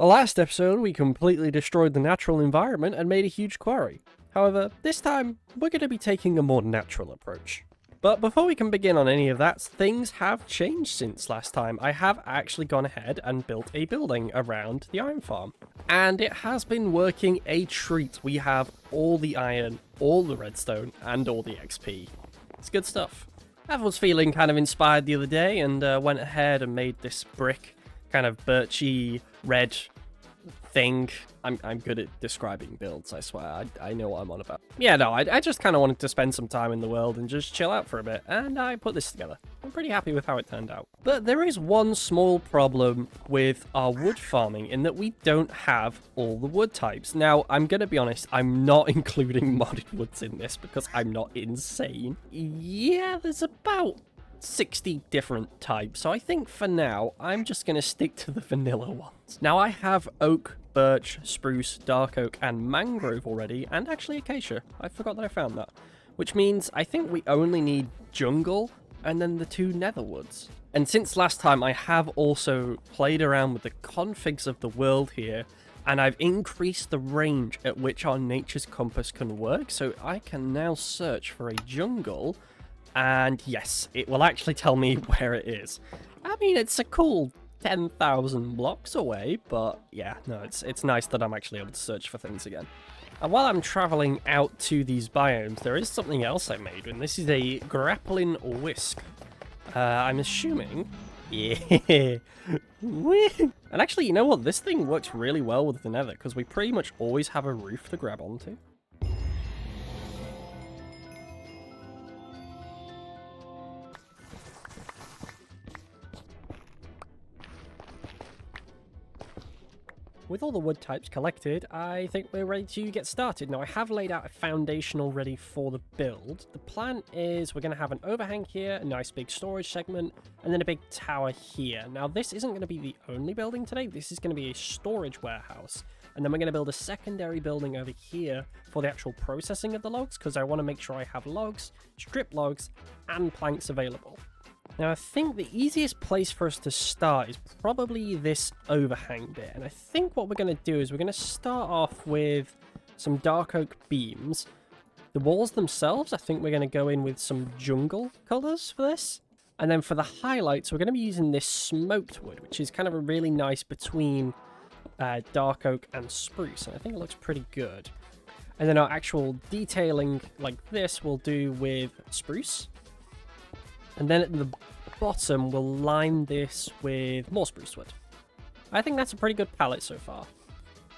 The last episode, we completely destroyed the natural environment and made a huge quarry. However, this time, we're going to be taking a more natural approach. But before we can begin on any of that, things have changed since last time. I have actually gone ahead and built a building around the iron farm. And it has been working a treat. We have all the iron, all the redstone, and all the XP. It's good stuff. I was feeling kind of inspired the other day and went ahead and made this brick, kind of birchy red thing. I'm good at describing builds, I swear. I know what I'm on about. Yeah, no, I just kind of wanted to spend some time in the world and just chill out for a bit, and I put this together. I'm pretty happy with how it turned out. But there is one small problem with our wood farming in that we don't have all the wood types. Now, I'm going to be honest, I'm not including modded woods in this because I'm not insane. Yeah, there's about 60 different types, so I think for now I'm just going to stick to the vanilla ones. Now I have oak, birch, spruce, dark oak and mangrove already, and actually acacia. I forgot that I found that. Which means I think we only need jungle and then the 2 nether woods. And since last time I have also played around with the configs of the world here, and I've increased the range at which our nature's compass can work, so I can now search for a jungle. And yes, it will actually tell me where it is. I mean, it's a cool 10,000 blocks away, but yeah, no, it's nice that I'm actually able to search for things again. And while I'm traveling out to these biomes, there is something else I made, and this is a grappling whisk. I'm assuming... Yeah. And actually, you know what? This thing works really well with the nether, because we pretty much always have a roof to grab onto. With all the wood types collected, I think we're ready to get started. Now, I have laid out a foundation already for the build. The plan is we're going to have an overhang here, a nice big storage segment, and then a big tower here. Now, this isn't going to be the only building today. This is going to be a storage warehouse. And then we're going to build a secondary building over here for the actual processing of the logs, because I want to make sure I have logs, strip logs, and planks available. Now, I think the easiest place for us to start is probably this overhang bit. And I think what we're going to do is we're going to start off with some dark oak beams. The walls themselves, I think we're going to go in with some jungle colors for this. And then for the highlights, we're going to be using this smoked wood, which is kind of a really nice between dark oak and spruce. And I think it looks pretty good. And then our actual detailing like this we'll do with spruce. And then at the bottom, we'll line this with more spruce wood. I think that's a pretty good palette so far.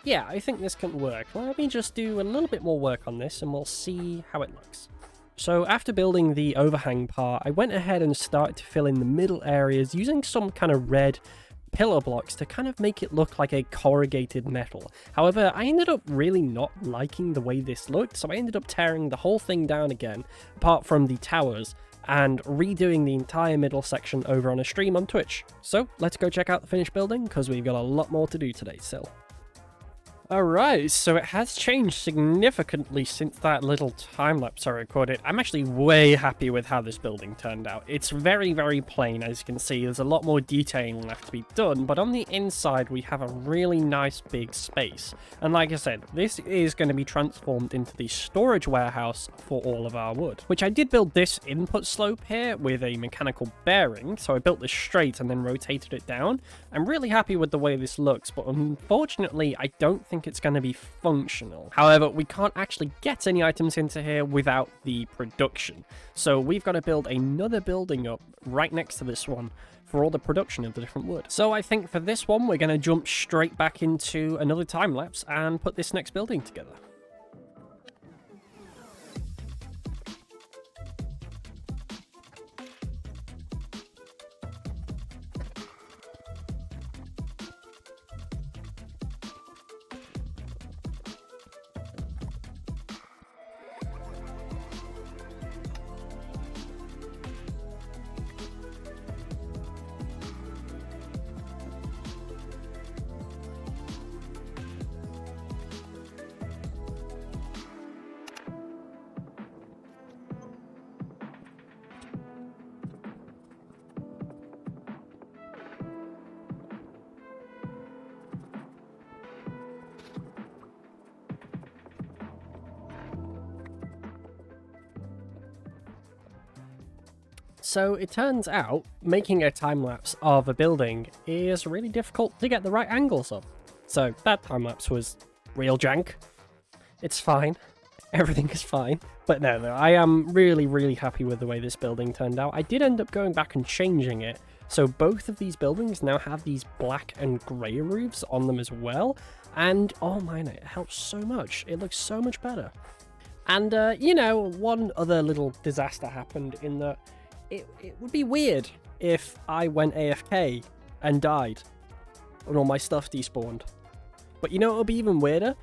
Yeah, I think this can work. Let me just do a little bit more work on this and we'll see how it looks. So after building the overhang part, I went ahead and started to fill in the middle areas using some kind of red pillar blocks to kind of make it look like a corrugated metal. However, I ended up really not liking the way this looked, so I ended up tearing the whole thing down again, apart from the towers, and redoing the entire middle section over on a stream on Twitch. So let's go check out the finished building, because we've got a lot more to do today still. Alright, so it has changed significantly since that little time-lapse I recorded. I'm actually way happy with how this building turned out. It's very, very plain, as you can see. There's a lot more detailing left to be done, but on the inside we have a really nice big space. And like I said, this is going to be transformed into the storage warehouse for all of our wood. Which I did build this input slope here with a mechanical bearing, so I built this straight and then rotated it down. I'm really happy with the way this looks, but unfortunately I don't think it's going to be functional. However, we can't actually get any items into here without the production. So we've got to build another building up right next to this one for all the production of the different wood. So I think for this one, we're going to jump straight back into another time lapse and put this next building together. So it turns out making a time-lapse of a building is really difficult to get the right angles of. So that time-lapse was real jank. It's fine. Everything is fine. But no, I am really, really happy with the way this building turned out. I did end up going back and changing it. So both of these buildings now have these black and grey roofs on them as well. And oh man, it helps so much. It looks so much better. And you know, one other little disaster happened in that it would be weird if I went AFK and died and all my stuff despawned. But you know what would be even weirder?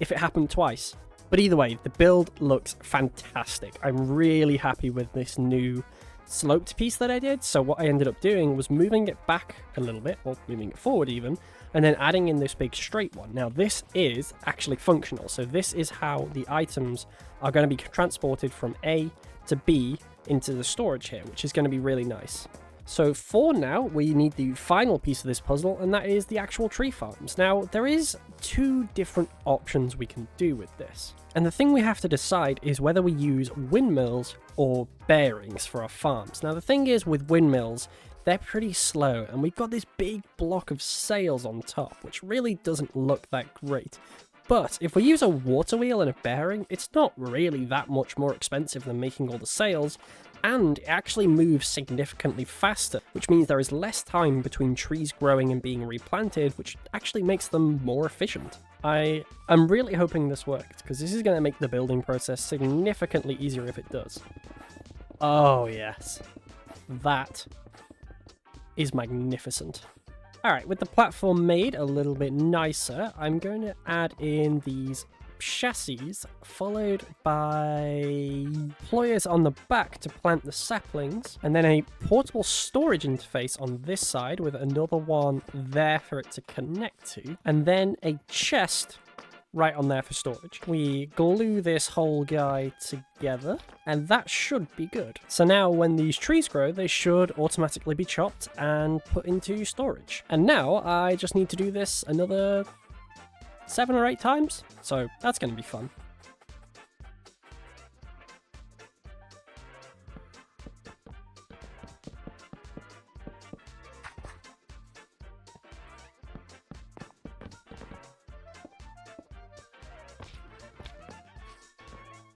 If it happened twice. But either way, the build looks fantastic. I'm really happy with this new sloped piece that I did. So what I ended up doing was moving it back a little bit, or moving it forward even, and then adding in this big straight one. Now this is actually functional. So this is how the items are going to be transported from A to B into the storage here, which is going to be really nice. So for now, we need the final piece of this puzzle, and that is the actual tree farms. Now, there is two different options we can do with this. And the thing we have to decide is whether we use windmills or bearings for our farms. Now, the thing is with windmills, they're pretty slow, and we've got this big block of sails on top, which really doesn't look that great. But if we use a water wheel and a bearing, it's not really that much more expensive than making all the sails, and it actually moves significantly faster, which means there is less time between trees growing and being replanted, which actually makes them more efficient. I am really hoping this worked, because this is going to make the building process significantly easier if it does. Oh yes, that is magnificent. Alright, with the platform made a little bit nicer, I'm going to add in these chassis, followed by employers on the back to plant the saplings, and then a portable storage interface on this side with another one there for it to connect to, and then a chest right on there for storage. We glue this whole guy together, and that should be good. So now when these trees grow, they should automatically be chopped and put into storage. And now I just need to do this another 7 or 8 times, so that's going to be fun.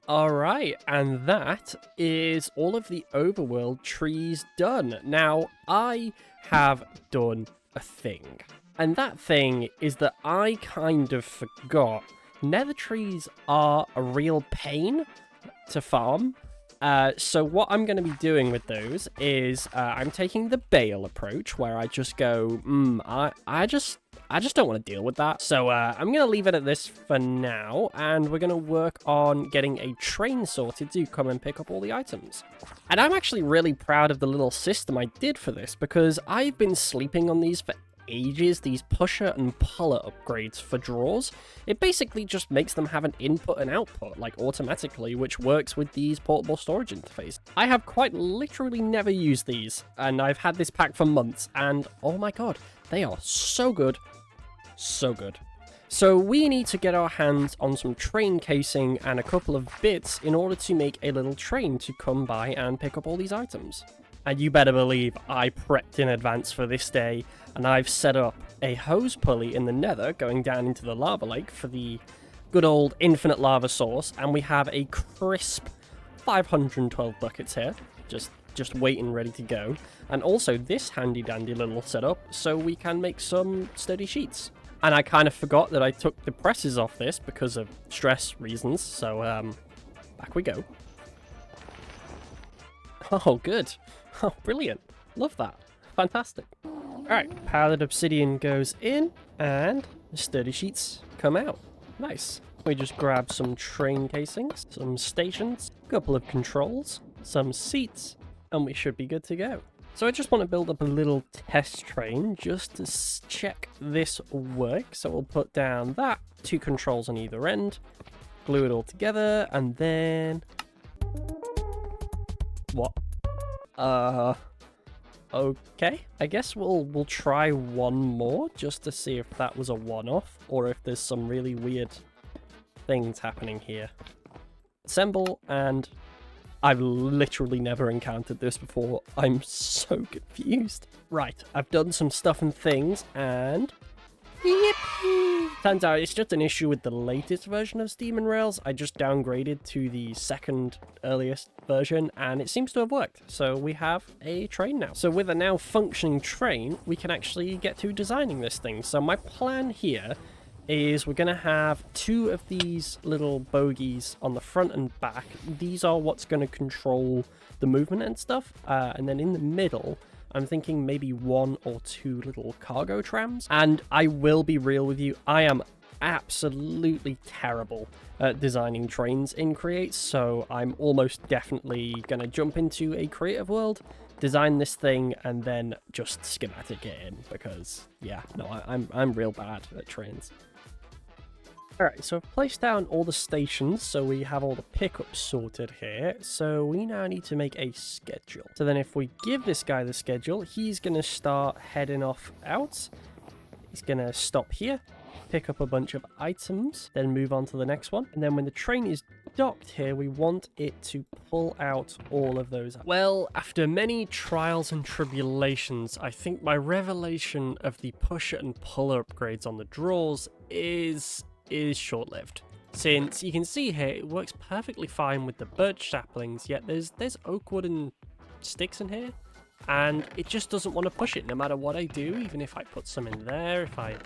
Alright, and that is all of the overworld trees done. Now, I have done a thing. And that thing is that I kind of forgot nether trees are a real pain to farm. So what I'm going to be doing with those is I'm taking the bale approach, where I just go, I just don't want to deal with that. So I'm going to leave it at this for now, and we're going to work on getting a train sorted to come and pick up all the items. And I'm actually really proud of the little system I did for this, because I've been sleeping on these for ages, these pusher and puller upgrades for drawers. It basically just makes them have an input and output, like automatically, which works with these portable storage interface. I have quite literally never used these, and I've had this pack for months, and oh my god, they are so good. So good. So we need to get our hands on some train casing and a couple of bits in order to make a little train to come by and pick up all these items. And you better believe I prepped in advance for this day, and I've set up a hose pulley in the nether going down into the lava lake for the good old infinite lava source, and we have a crisp 512 buckets here, just waiting ready to go, and also this handy dandy little setup so we can make some sturdy sheets. And I kind of forgot that I took the presses off this because of stress reasons, so back we go. Oh, good. Oh, brilliant. Love that. Fantastic. Alright, powdered obsidian goes in, and the sturdy sheets come out. Nice. We just grab some train casings, some stations, a couple of controls, some seats, and we should be good to go. So I just want to build up a little test train just to check this works. So we'll put down that, 2 controls on either end, glue it all together, and then... What? Okay. I guess we'll try one more just to see if that was a one-off or if there's some really weird things happening here. Assemble, and I've literally never encountered this before. I'm so confused. Right, I've done some stuff and things, and... Yippee! Turns out it's just an issue with the latest version of Steam and Rails. I just downgraded to the second earliest version, and it seems to have worked. So we have a train now. So with a now functioning train, we can actually get to designing this thing. So my plan here is we're going to have 2 of these little bogies on the front and back. These are what's going to control the movement and stuff. And then in the middle, I'm thinking maybe 1 or 2 little cargo trams. And I will be real with you, I am absolutely terrible at designing trains in Create, so I'm almost definitely going to jump into a creative world, design this thing, and then just schematic it in, because, yeah, no, I'm real bad at trains. Alright, so I've placed down all the stations, so we have all the pickups sorted here. So we now need to make a schedule. So then if we give this guy the schedule, he's going to start heading off out. He's going to stop here, pick up a bunch of items, then move on to the next one. And then when the train is docked here, we want it to pull out all of those. Well, after many trials and tribulations, I think my revelation of the pusher and puller upgrades on the drawers is short-lived. Since you can see here, it works perfectly fine with the birch saplings, yet there's oak wood and sticks in here, and it just doesn't want to push it no matter what I do. Even if I put some in there, if I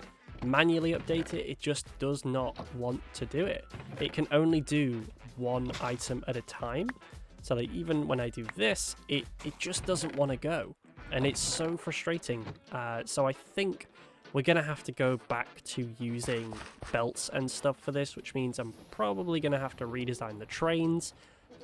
manually update it, it just does not want to do it. It can only do 1 item at a time, so that even when I do this, it just doesn't want to go, and it's so frustrating. So I think we're going to have to go back to using belts and stuff for this, which means I'm probably going to have to redesign the trains.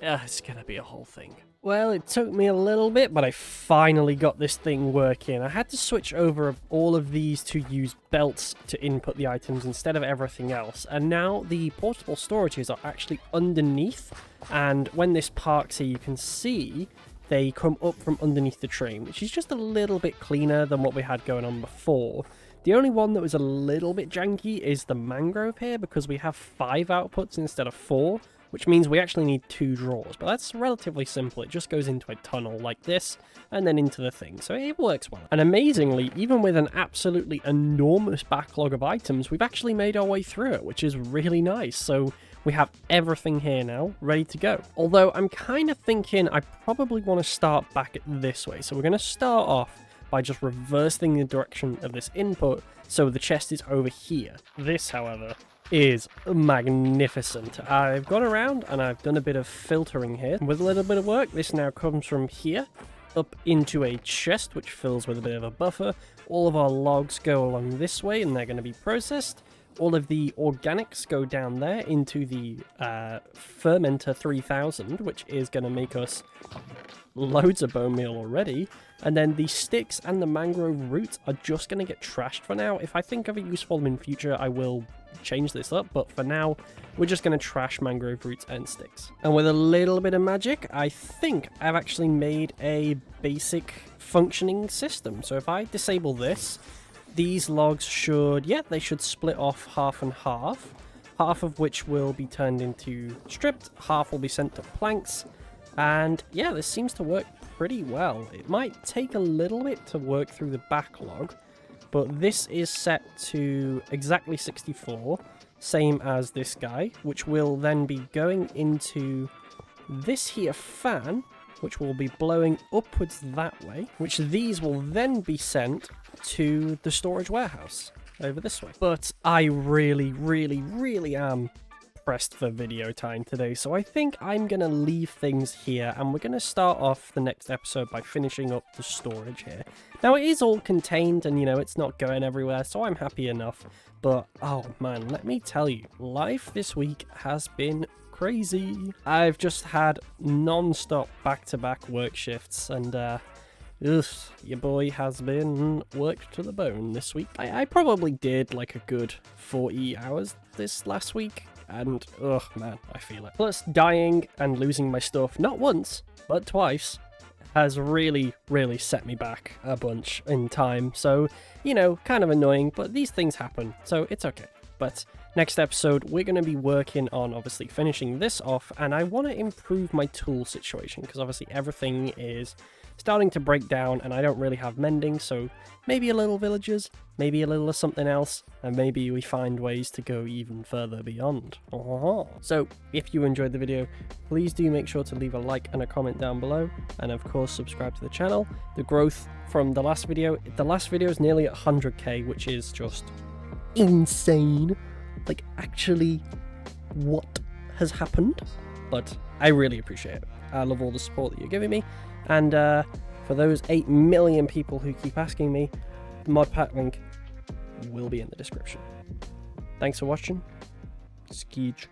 It's going to be a whole thing. Well, it took me a little bit, but I finally got this thing working. I had to switch over all of these to use belts to input the items instead of everything else. And now the portable storages are actually underneath. And when this parks here, you can see they come up from underneath the train, which is just a little bit cleaner than what we had going on before. The only one that was a little bit janky is the mangrove here, because we have 5 outputs instead of 4, which means we actually need 2 drawers. But that's relatively simple. It just goes into a tunnel like this, and then into the thing. So it works well. And amazingly, even with an absolutely enormous backlog of items, we've actually made our way through it, which is really nice. So we have everything here now, ready to go. Although I'm kind of thinking I probably want to start back this way. So we're going to start off by just reversing the direction of this input, so the chest is over here. This, however, is magnificent. I've gone around and I've done a bit of filtering here. With a little bit of work, this now comes from here up into a chest, which fills with a bit of a buffer. All of our logs go along this way and they're going to be processed. All of the organics go down there into the fermenter 3000, which is going to make us loads of bone meal already. And then the sticks and the mangrove roots are just going to get trashed for now. If I think of a use for them in future, I will change this up. But for now, we're just going to trash mangrove roots and sticks. And with a little bit of magic, I think I've actually made a basic functioning system. So if I disable this, these logs should, they should split off half and half. Half of which will be turned into stripped, half will be sent to planks. And yeah, this seems to work pretty well. It might take a little bit to work through the backlog, but this is set to exactly 64, same as this guy, which will then be going into this here fan, which will be blowing upwards that way, which these will then be sent to the storage warehouse over this way. But I really am pressed for video time today, so I think I'm gonna leave things here, and we're gonna start off the next episode by finishing up the storage here. Now it is all contained and it's not going everywhere, so I'm happy enough, but oh man, let me tell you, life this week has been crazy. I've just had non-stop back-to-back work shifts, and your boy has been worked to the bone this week. I probably did like a good 40 hours this last week, and ugh man, I feel it. Plus dying and losing my stuff not once but twice has really set me back a bunch in time, so kind of annoying, but these things happen, so it's okay. But next episode, we're going to be working on obviously finishing this off, and I want to improve my tool situation because obviously everything is starting to break down and I don't really have mending, so maybe a little villagers, maybe a little of something else, and maybe we find ways to go even further beyond. So if you enjoyed the video, please do make sure to leave a like and a comment down below, and of course subscribe to the channel. The growth from the last video is nearly at 100k, which is just insane. Like, actually, what has happened? But I really appreciate it. I love all the support that you're giving me. And for those 8 million people who keep asking me, the Modpack link will be in the description. Thanks for watching. Skeej.